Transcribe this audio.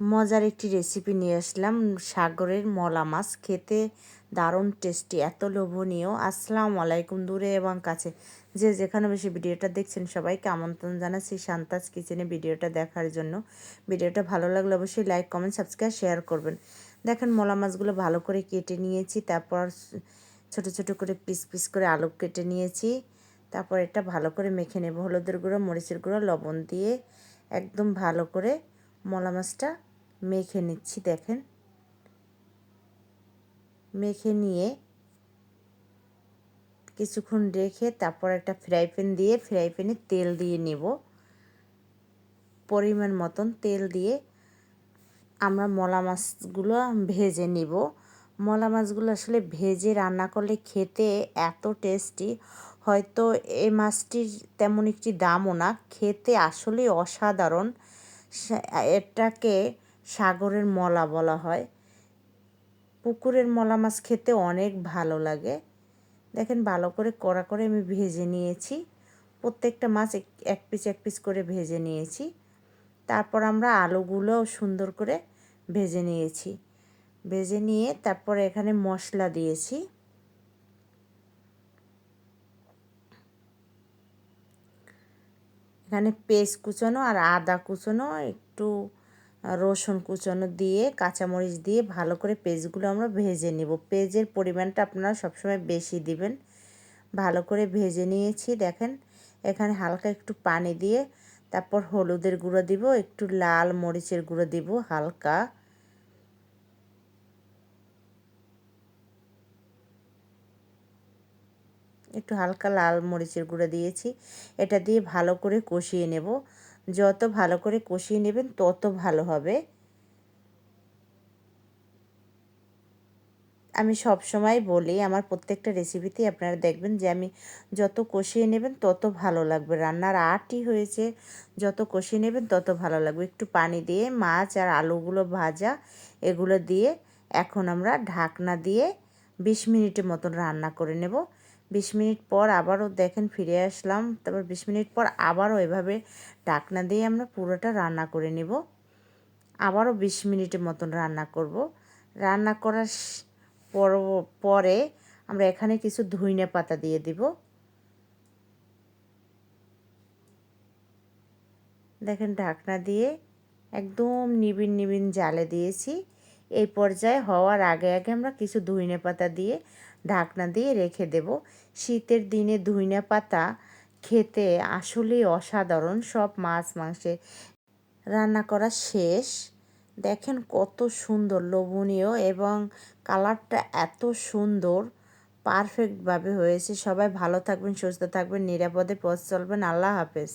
মজার একটি রেসিপি নিয়ে আসলাম, সাগরের মলা মাছ। খেতে দারুণ টেস্টি, এত লোভনীয়। আসসালামু আলাইকুম, দূরে এবং কাছে যে যেখানে বসে ভিডিওটা দেখছেন সবাইকে আমন্ত্রণ জানাচ্ছি শান্তাজ কিচেনে ভিডিওটা দেখার জন্য। ভিডিওটা ভালো লাগলে অবশ্যই লাইক, কমেন্ট, সাবস্ক্রাইব, শেয়ার করবেন। দেখেন মলা মাছগুলো ভালো করে কেটে নিয়েছি, তারপর ছোট ছোট করে পিস পিস করে আলু কেটে নিয়েছি। তারপর এটা ভালো করে মেখে নেব হলুদের গুঁড়ো, মরিচের গুঁড়ো, লবণ দিয়ে একদম ভালো করে মলা মাছটা মেখে নিচ্ছি। দেখেন মেখে নিয়ে কিছুক্ষণ রেখে তারপর একটা ফ্রাই প্যান দিয়ে ফ্রাই প্যানে তেল দিয়ে নেব। পরিমাণ মতন তেল দিয়ে আমরা মলা মাছগুলো ভেজে নিব। মলা মাছগুলো আসলে ভেজে রান্না করলে খেতে এত টেস্টি, হয়তো এই মাছটির তেমন একটি দামও না, খেতে আসলেই অসাধারণ। এটাকে সাগরের মলা বলা হয়। পুকুরের মলা মাছ খেতে অনেক ভালো লাগে। দেখেন ভালো করে কড়া করে আমি ভেজে নিয়েছি। প্রত্যেকটা মাছ এক পিস এক পিস করে ভেজে নিয়েছি। তারপর আমরা আলুগুলো সুন্দর করে ভেজে নিয়েছি। ভেজে নিয়ে তারপর এখানে মশলা দিয়েছি। এখানে পেঁয়াজ কুচানো আর আদা কুচানো, একটু রসুন কুচানো দিয়ে কাঁচামরিচ দিয়ে ভালো করে পেঁয়াজগুলো আমরা ভেজে নেব। পেঁয়াজের পরিমাণটা আপনারা সবসময় বেশি দিবেন। ভালো করে ভেজে নিয়েছি। দেখেন এখানে হালকা একটু পানি দিয়ে তারপর হলুদের গুঁড়ো দিব, একটু লাল মরিচের গুঁড়ো দিব হালকা, একটু হালকা লাল মরিচের গুঁড়ো দিয়েছি। এটা দিয়ে ভালো করে কষিয়ে নেব। যত ভালো করে কষিয়ে নেবেন তত ভালো হবে। আমি সব সময় বলি, আমার প্রত্যেকটা রেসিপিতেই আপনারা দেখবেন যে আমি যত কষিয়ে নেবেন তত ভালো লাগবে। রান্নার আটই হয়েছে, যত কষিয়ে নেবেন তত ভালো লাগবে। একটু পানি দিয়ে মাছ আর আলুগুলো ভাজা এগুলো দিয়ে এখন আমরা ঢাকনা দিয়ে 20 মিনিটের মতন রান্না করে নেব। 20 মিনিট পর আবারও দেখেন ফিরে আসলাম। তারপর 20 মিনিট পর আবারও এভাবে ঢাকনা দিয়ে আমরা পুরোটা রান্না করে নেব। আবারও 20 মিনিটের মতন রান্না করব। রান্না করার পরে আমরা এখানে কিছু ধইনা পাতা দিয়ে দিব। দেখেন ঢাকনা দিয়ে একদম নিবিন নিবিন জালে দিয়েছি। এই পর্যায়ে হওয়ার আগে আগে আমরা কিছু ধইনা পাতা দিয়ে ঢাকনা দিয়ে রেখে দেব। শীতের দিনে ধইনা পাতা খেতে আসলেই অসাধারণ। সব মাছ মাংসে রান্না করা শেষ। দেখেন কত সুন্দর লোভনীয় এবং কালারটা এত সুন্দর, পারফেক্টভাবে হয়েছে। সবাই ভালো থাকবেন, সুস্থ থাকবেন, নিরাপদে পথ চলবেন। আল্লাহ হাফেজ।